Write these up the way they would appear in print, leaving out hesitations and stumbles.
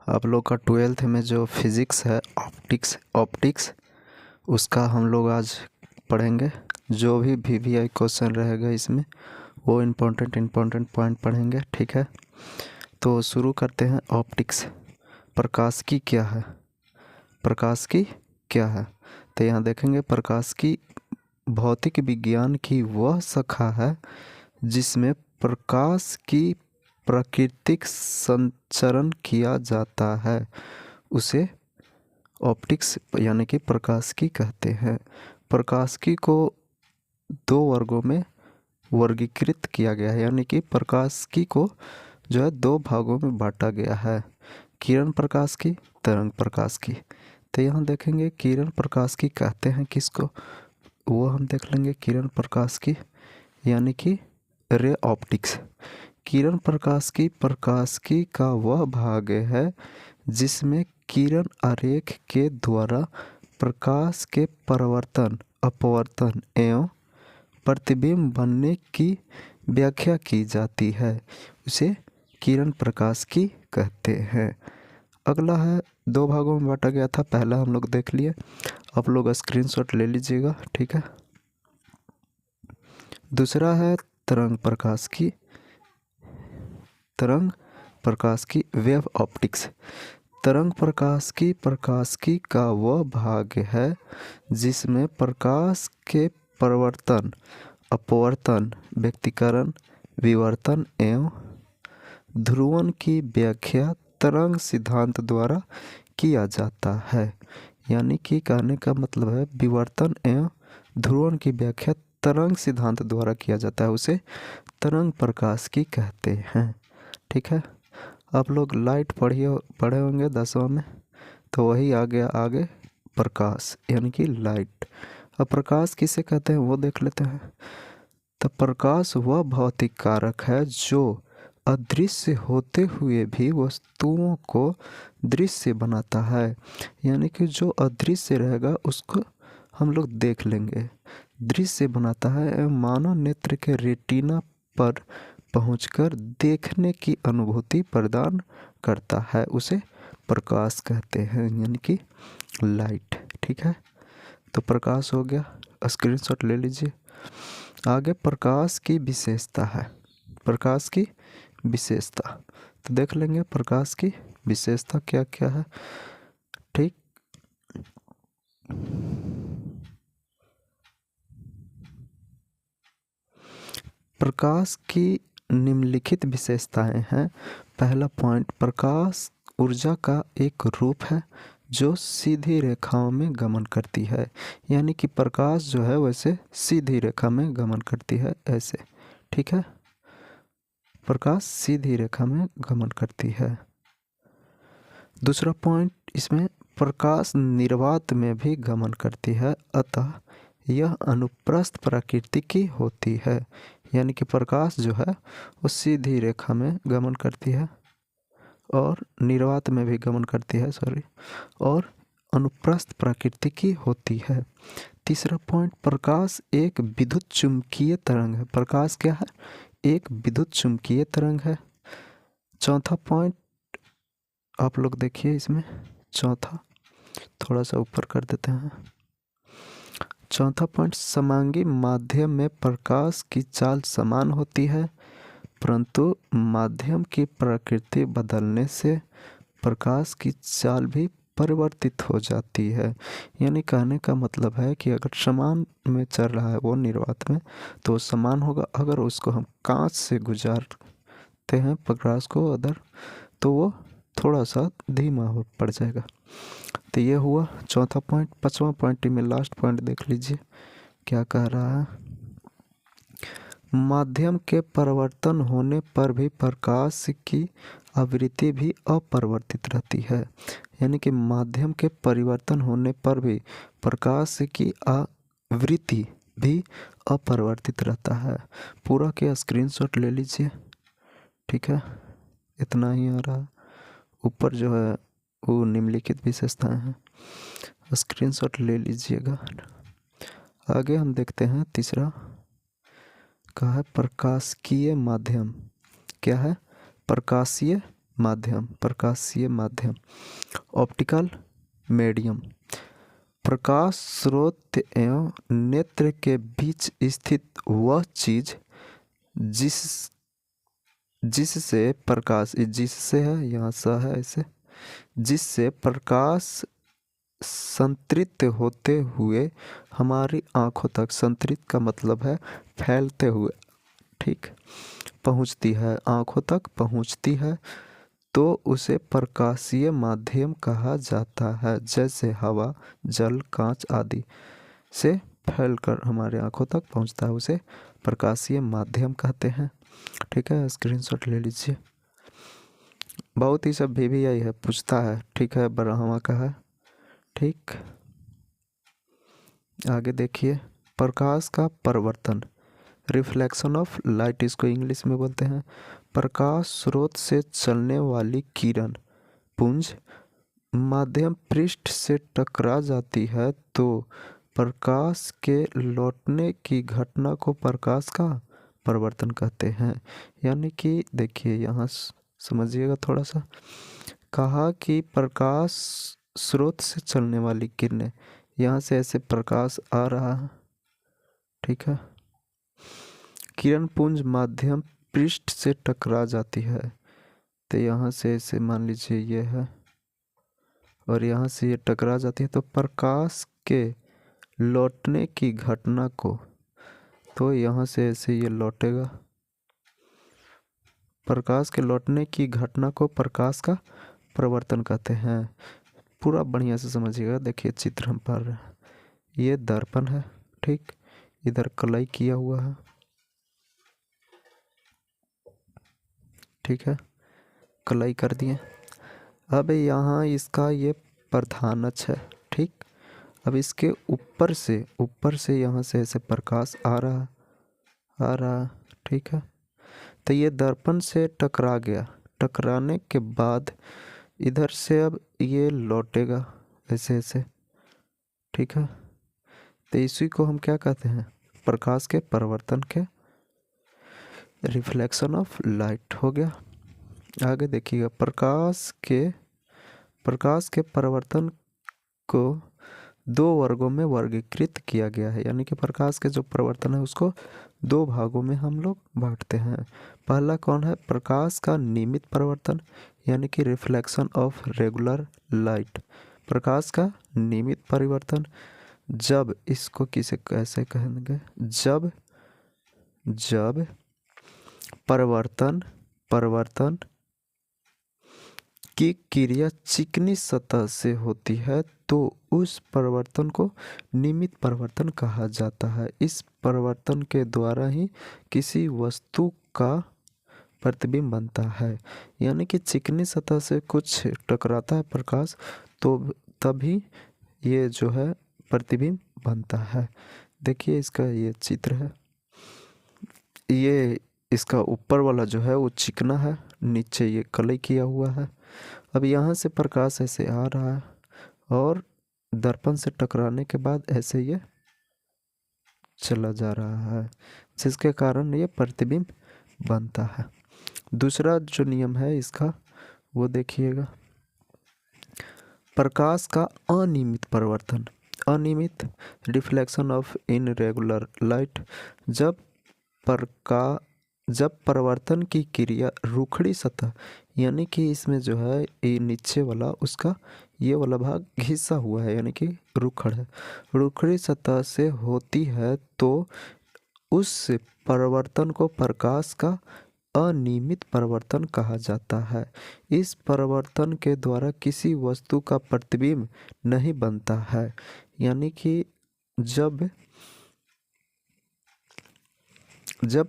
आप लोग का 12th में जो फिज़िक्स है ऑप्टिक्स उसका हम लोग आज पढ़ेंगे। जो भी VVI क्वेश्चन रहेगा इसमें वो इम्पोर्टेंट पॉइंट पढ़ेंगे, ठीक है। तो शुरू करते हैं। ऑप्टिक्स, प्रकाशिकी क्या है? प्रकाशिकी क्या है? तो यहाँ देखेंगे, प्रकाशिकी भौतिक विज्ञान की वह शाखा है जिसमें प्रकाश की प्राकृतिक संचरण किया जाता है, उसे ऑप्टिक्स यानी कि प्रकाशिकी कहते हैं। प्रकाशिकी को दो वर्गों में वर्गीकृत किया गया है, यानी कि प्रकाशिकी को जो है दो भागों में बांटा गया है, किरण प्रकाशिकी, तरंग प्रकाशिकी। तो यहाँ देखेंगे किरण प्रकाशिकी कहते हैं किसको, वो हम देख लेंगे। किरण प्रकाशिकी यानी कि रे ऑप्टिक्स। किरण प्रकाशिकी का वह भाग है जिसमें किरण आरेख के द्वारा प्रकाश के परावर्तन, अपवर्तन एवं प्रतिबिंब बनने की व्याख्या की जाती है, उसे किरण प्रकाशिकी कहते हैं। अगला है, दो भागों में बांटा गया था, पहला हम लोग देख लिए, आप लोग स्क्रीनशॉट ले लीजिएगा, ठीक है। दूसरा है तरंग प्रकाशिकी वेव ऑप्टिक्स। तरंग प्रकाशिकी का वह भाग है जिसमें प्रकाश के परावर्तन, अपवर्तन, व्यतिकरण, विवर्तन एवं ध्रुवण की व्याख्या तरंग सिद्धांत द्वारा किया जाता है। यानी कि कहने का मतलब है विवर्तन एवं ध्रुवण की व्याख्या तरंग सिद्धांत द्वारा किया जाता है, उसे तरंग प्रकाशिकी कहते हैं, ठीक है। आप लोग लाइट पढ़े होंगे 10वां में, तो वही आ गया आगे प्रकाश यानी कि लाइट। अब प्रकाश किसे कहते हैं वो देख लेते हैं। तो प्रकाश वह भौतिक कारक है जो अदृश्य होते हुए भी वस्तुओं को दृश्य बनाता है, यानी कि जो अदृश्य रहेगा उसको हम लोग देख लेंगे, दृश्य बनाता है एवं मानव नेत्र के रेटिना पर पहुंचकर देखने की अनुभूति प्रदान करता है, उसे प्रकाश कहते हैं, यानी कि लाइट, ठीक है। तो प्रकाश हो गया, स्क्रीनशॉट ले लीजिए। आगे प्रकाश की विशेषता है, प्रकाश की विशेषता तो देख लेंगे प्रकाश की विशेषता क्या क्या है, ठीक। प्रकाश की निम्नलिखित विशेषताएं हैं। पहला पॉइंट, प्रकाश ऊर्जा का एक रूप है जो सीधी रेखाओं में गमन करती है, यानी कि प्रकाश जो है वैसे सीधी रेखा में गमन करती है, ऐसे, ठीक है। प्रकाश सीधी रेखा में गमन करती है। दूसरा पॉइंट, इसमें प्रकाश निर्वात में भी गमन करती है, अतः यह अनुप्रस्थ प्रकृति की होती है, यानी कि प्रकाश जो है वो सीधी रेखा में गमन करती है और निर्वात में भी गमन करती है, और अनुप्रस्थ प्रकृति की होती है। तीसरा पॉइंट, प्रकाश एक विद्युत चुम्बकीय तरंग है। प्रकाश क्या है? एक विद्युत चुम्बकीय तरंग है। चौथा पॉइंट आप लोग देखिए, इसमें चौथा थोड़ा सा ऊपर कर देते हैं। चौथा पॉइंट, समांगी माध्यम में प्रकाश की चाल समान होती है, परंतु माध्यम की प्रकृति बदलने से प्रकाश की चाल भी परिवर्तित हो जाती है। यानी कहने का मतलब है कि अगर समान में चल रहा है वो निर्वात में तो समान होगा, अगर उसको हम कांच से गुजारते हैं प्रकाश को अदर, तो वो थोड़ा सा धीमा हो पड़ जाएगा। तो ये हुआ चौथा पॉइंट। पांचवा पॉइंट में लास्ट पॉइंट देख लीजिए क्या कह रहा है। माध्यम के परिवर्तन होने पर भी प्रकाश की आवृत्ति भी अपरिवर्तित रहती है, यानी कि माध्यम के परिवर्तन होने पर भी प्रकाश की आवृत्ति भी अपरिवर्तित रहता है। पूरा के स्क्रीनशॉट ले लीजिए, ठीक है। इतना ही आ रहा, ऊपर जो है वो निम्नलिखित विशेषताएं हैं, स्क्रीनशॉट ले लीजिएगा। आगे हम देखते हैं तीसरा का है प्रकाशिकीय माध्यम। क्या है? प्रकाशीय माध्यम, प्रकाशीय माध्यम। ऑप्टिकल मीडियम, प्रकाश स्रोत एवं नेत्र के बीच स्थित वह चीज जिससे प्रकाश, जिससे है यहाँ स है ऐसे, जिससे प्रकाश संतृप्त होते हुए हमारी आंखों तक, संतृप्त का मतलब है फैलते हुए, ठीक, पहुंचती है, आंखों तक पहुंचती है, तो उसे प्रकाशीय माध्यम कहा जाता है। जैसे हवा, जल, कांच आदि से फैलकर हमारे आंखों तक पहुंचता है, उसे प्रकाशीय माध्यम कहते हैं। ठीक है, स्क्रीनशॉट ले लीजिए। बहुत ही सब भी यही है, पूछता है। ठीक है, ब्रह्मा का है। ठीक, आगे देखिए, प्रकाश का परिवर्तन, रिफ्लेक्शन ऑफ लाइट, इसको इंग्लिश में बोलते हैं। प्रकाश स्रोत से चलने वाली किरण पुंज माध्यम पृष्ठ से टकरा जाती है तो प्रकाश के लौटने की घटना को प्रकाश का परिवर्तन कहते हैं। यानी कि देखिए यहाँ समझिएगा थोड़ा सा, कहा कि प्रकाश स्रोत से चलने वाली किरणें, यहाँ से ऐसे प्रकाश आ रहा है, ठीक है, किरण पुंज माध्यम पृष्ठ से टकरा जाती है, तो यहाँ से ऐसे मान लीजिए ये है, और यहाँ से ये टकरा जाती है, तो प्रकाश के लौटने की घटना को, तो यहाँ से ऐसे ये लौटेगा, प्रकाश के लौटने की घटना को प्रकाश का परिवर्तन कहते हैं। पूरा बढ़िया से समझिएगा। देखिए चित्र हम पढ़ रहे हैं, ये दर्पण है, ठीक, इधर कलई किया हुआ है, ठीक है, कलई कर दिए। अब यहाँ इसका ये प्रधान अक्ष है, ठीक, अब इसके ऊपर से यहाँ से ऐसे प्रकाश आ रहा, ठीक है, तो ये दर्पण से टकरा गया, टकराने के बाद इधर से अब ये लौटेगा ऐसे ऐसे, ठीक है, तो इसी को हम क्या कहते हैं, प्रकाश के परिवर्तन के, रिफ्लेक्शन ऑफ लाइट हो गया। आगे देखिएगा, प्रकाश के परिवर्तन को दो वर्गों में वर्गीकृत किया गया है। यानी कि प्रकाश के जो परिवर्तन है उसको दो भागों में हम लोग बांटते हैं। पहला कौन है, प्रकाश का नियमित परिवर्तन, यानी कि रिफ्लेक्शन ऑफ रेगुलर लाइट, प्रकाश का नियमित परिवर्तन। जब इसको किसे कैसे कहेंगे, जब परिवर्तन की क्रिया चिकनी सतह से होती है तो उस परिवर्तन को नियमित परिवर्तन कहा जाता है। इस परिवर्तन के द्वारा ही किसी वस्तु का प्रतिबिंब बनता है। यानी कि चिकनी सतह से कुछ टकराता है प्रकाश, तो तभी ये जो है प्रतिबिंब बनता है। देखिए इसका ये चित्र है, ये इसका ऊपर वाला जो है वो चिकना है, नीचे ये कलई किया हुआ है। अब यहाँ से प्रकाश ऐसे आ रहा है और दर्पण से टकराने के बाद ऐसे ये चला जा रहा है, जिसके कारण ये प्रतिबिंब बनता है। दूसरा जो नियम है इसका वो देखिएगा, प्रकाश का अनियमित परिवर्तन, अनियमित, रिफ्लेक्शन ऑफ इनरेगुलर लाइट। जब परिवर्तन की क्रिया रूखड़ी सतह, यानी कि इसमें जो है ये नीचे वाला उसका ये वाला भाग घिसा हुआ है, यानी कि रूखड़ है, रूखड़ी सतह से होती है तो उस परिवर्तन को प्रकाश का अनियमित परिवर्तन कहा जाता है। इस परिवर्तन के द्वारा किसी वस्तु का प्रतिबिंब नहीं बनता है। यानी कि जब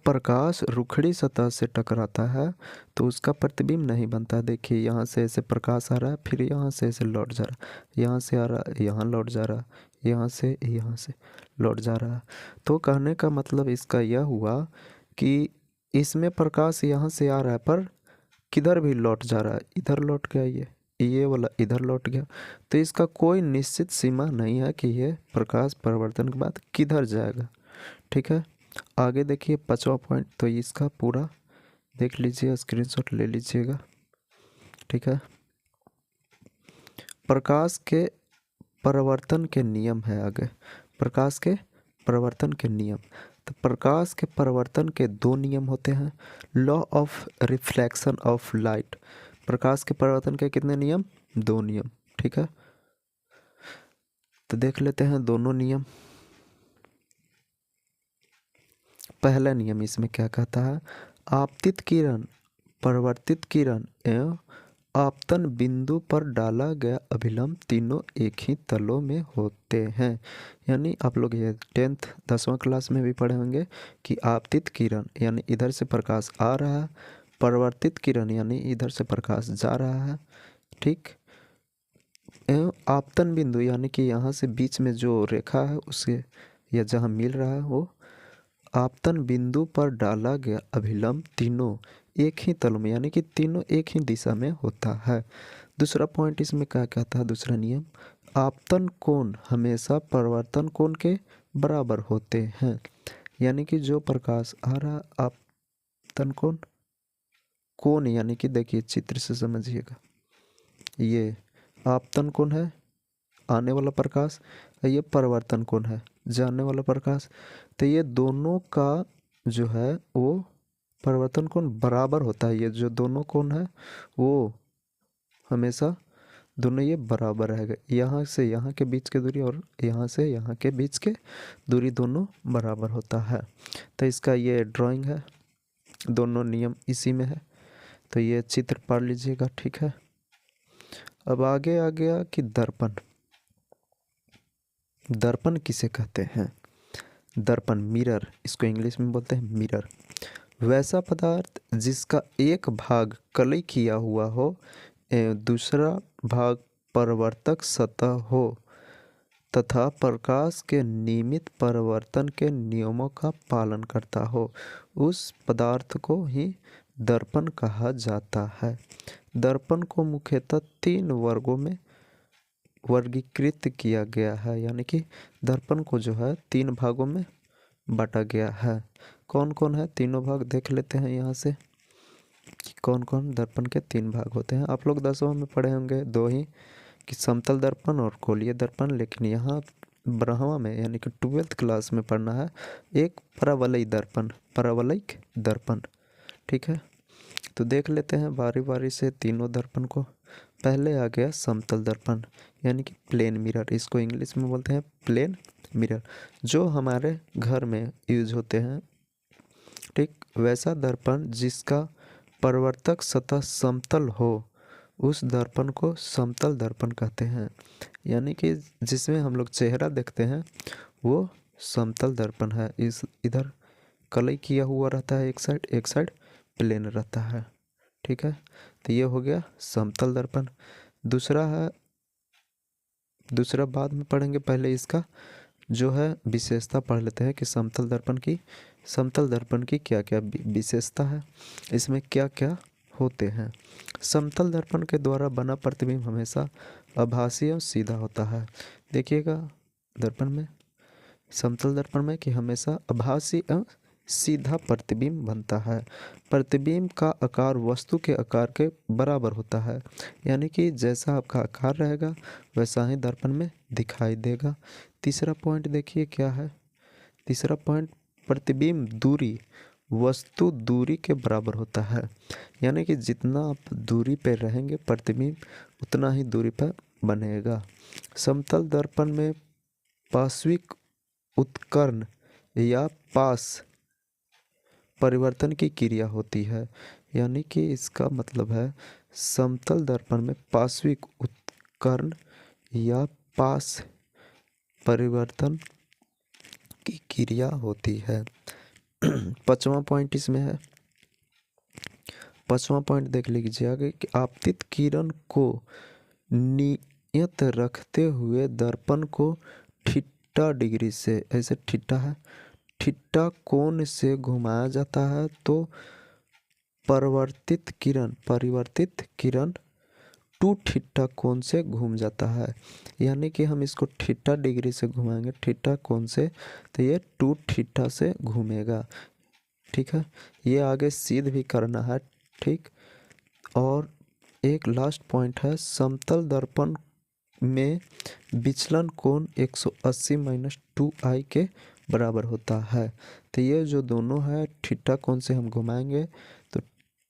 प्रकाश रूखड़ी सतह से टकराता है तो उसका प्रतिबिंब नहीं बनता। देखिए यहाँ से ऐसे प्रकाश आ रहा है, फिर यहाँ से ऐसे लौट जा रहा है, यहाँ से आ रहा है, यहाँ लौट जा रहा है, यहाँ से लौट जा रहा है। तो कहने का मतलब इसका यह हुआ कि इसमें प्रकाश यहाँ से आ रहा है पर किधर भी लौट जा रहा है, इधर लौट गया, ये वाला इधर लौट गया। तो इसका कोई निश्चित सीमा नहीं है कि ये प्रकाश परिवर्तन के बाद किधर जाएगा। ठीक है, आगे देखिए 5वां पॉइंट, तो इसका पूरा देख लीजिए, स्क्रीनशॉट ले लीजिएगा। ठीक है। प्रकाश के परिवर्तन के नियम है आगे, प्रकाश के परिवर्तन के नियम। तो प्रकाश के परिवर्तन के दो नियम होते हैं। Law of reflection of light, प्रकाश के परिवर्तन के कितने नियम? दो नियम, ठीक है। तो देख लेते हैं दोनों नियम। पहला नियम इसमें क्या कहता है? आपतित किरण, परावर्तित किरण एवं आपतन बिंदु पर डाला गया अभिलंब तीनों एक ही तलों में होते हैं। यानी आप लोग ये 10th 10वां क्लास में भी पढ़े होंगे कि आपतित किरण यानी इधर से प्रकाश आ रहा है, परावर्तित किरण यानी इधर से प्रकाश जा रहा है, ठीक। एवं आपतन बिंदु यानी कि यहाँ से बीच में जो रेखा है उसके या जहाँ मिल रहा है वो आपतन बिंदु पर डाला गया अभिलंब तीनों एक ही तल में यानी कि तीनों एक ही दिशा में होता है। दूसरा पॉइंट इसमें क्या कहता है? दूसरा नियम, आपतन कोण हमेशा परावर्तन कोण के बराबर होते हैं। यानी कि जो प्रकाश आ रहा आपतन कोण, कोण यानी कि देखिए चित्र से समझिएगा, ये आपतन कोण है आने वाला प्रकाश, ये परिवर्तन कोण है जाने वाला प्रकाश। तो ये दोनों का जो है वो परिवर्तन कोण बराबर होता है। ये जो दोनों कोण है वो हमेशा दोनों ये बराबर रहेगा। यहाँ से यहाँ के बीच की दूरी और यहाँ से यहाँ के बीच के दूरी दोनों बराबर होता है। तो इसका ये ड्राइंग है, दोनों नियम इसी में है। तो ये चित्र पढ़ लीजिएगा, ठीक है। अब आगे आ गया कि दर्पण। दर्पण किसे कहते हैं? दर्पण, मिरर, इसको इंग्लिश में बोलते हैं मिरर। वैसा पदार्थ जिसका एक भाग कलई किया हुआ हो एवं दूसरा भाग परावर्तक सतह हो तथा प्रकाश के नियमित परिवर्तन के नियमों का पालन करता हो, उस पदार्थ को ही दर्पण कहा जाता है। दर्पण को मुख्यतः 3 वर्गों में वर्गीकृत किया गया है। यानी कि दर्पण को जो है 3 भागों में बांटा गया है। कौन कौन है तीनों भाग? देख लेते हैं यहाँ से कि कौन कौन दर्पण के 3 भाग होते हैं। आप लोग 10वां में पढ़े होंगे 2 ही, कि समतल दर्पण और गोलीय दर्पण। लेकिन यहाँ 12वां में यानी कि 12th क्लास में पढ़ना है एक परावलयिक दर्पण, परावलयिक दर्पण, ठीक है। तो देख लेते हैं बारी बारी से तीनों दर्पण को। पहले आ गया समतल दर्पण यानी कि प्लेन मिरर, इसको इंग्लिश में बोलते हैं प्लेन मिरर, जो हमारे घर में यूज होते हैं, ठीक। वैसा दर्पण जिसका परावर्तक सतह समतल हो उस दर्पण को समतल दर्पण कहते हैं। यानी कि जिसमें हम लोग चेहरा देखते हैं वो समतल दर्पण है। इस इधर कलई किया हुआ रहता है एक साइड प्लेन रहता है, ठीक है। तो ये हो गया समतल दर्पण। दूसरा है, दूसरा बाद में पढ़ेंगे, पहले इसका जो है विशेषता पढ़ लेते हैं कि समतल दर्पण की क्या क्या विशेषता है, इसमें क्या क्या होते हैं। समतल दर्पण के द्वारा बना प्रतिबिंब हमेशा आभासी और सीधा होता है। देखिएगा दर्पण में, समतल दर्पण में कि हमेशा आभासी और सीधा प्रतिबिंब बनता है। प्रतिबिंब का आकार वस्तु के आकार के बराबर होता है। यानी कि जैसा आपका आकार रहेगा वैसा ही दर्पण में दिखाई देगा। तीसरा पॉइंट देखिए क्या है। तीसरा पॉइंट, प्रतिबिंब दूरी वस्तु दूरी के बराबर होता है। यानी कि जितना आप दूरी पर रहेंगे प्रतिबिंब उतना ही दूरी पर बनेगा। समतल दर्पण में पार्श्विक उत्कर्ण या पास परिवर्तन की क्रिया होती है। यानी कि इसका मतलब है समतल दर्पण में पार्श्विक उत्कर्ण या पास परिवर्तन की क्रिया होती है। 5वां पॉइंट इसमें है। 5वां पॉइंट देख लीजिए आगे कि आपतित किरण को नियत रखते हुए दर्पण को थीटा डिग्री से, ऐसे थीटा है, थीटा कोण से घुमाया जाता है तो परिवर्तित किरण 2 थीटा कोण से घूम जाता है। यानी कि हम इसको थीटा डिग्री से घुमाएंगे थीटा कोण से तो ये 2 थीटा से घूमेगा, ठीक है। ये आगे सिद्ध भी करना है, ठीक। और एक लास्ट पॉइंट है, समतल दर्पण में विचलन कोण 180 माइनस 2i के बराबर होता है। तो ये जो दोनों है थीटा कोण से हम घुमाएंगे तो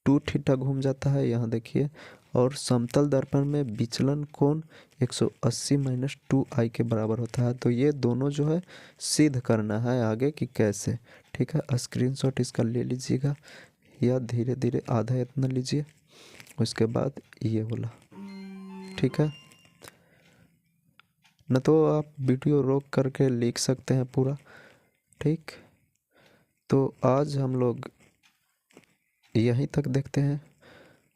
2 थीटा घूम जाता है, यहाँ देखिए। और समतल दर्पण में विचलन कोण 180 माइनस 2i के बराबर होता है। तो ये दोनों जो है सिद्ध करना है आगे कि कैसे। ठीक है, स्क्रीनशॉट इसका ले लीजिएगा या धीरे धीरे आधा इतना लीजिए, उसके बाद ये बोला। ठीक है, न तो आप वीडियो रोक करके लिख सकते हैं पूरा। ठीक, तो आज हम लोग यहीं तक देखते हैं।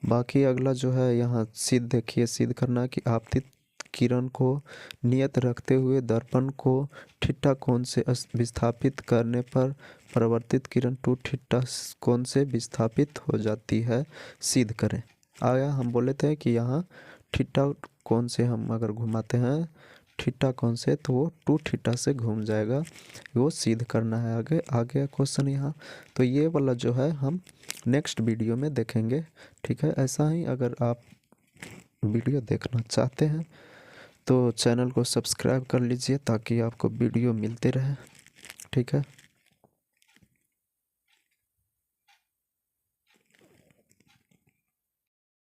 बाकी अगला जो है यहाँ सिद्ध देखिए, सिद्ध करना कि आपतित किरण को नियत रखते हुए दर्पण को थीटा कोण से विस्थापित करने पर परावर्तित किरण 2 थीटा कोण से विस्थापित हो जाती है, सिद्ध करें। आया, हम बोले थे कि यहाँ थीटा कोण से हम अगर घुमाते हैं थीटा कोण से तो वो 2 थीटा से घूम जाएगा, वो सिद्ध करना है आगे। आगे क्वेश्चन यहाँ, तो ये वाला जो है हम नेक्स्ट वीडियो में देखेंगे। ठीक है, ऐसा ही अगर आप वीडियो देखना चाहते हैं तो चैनल को सब्सक्राइब कर लीजिए ताकि आपको वीडियो मिलते रहे। ठीक है।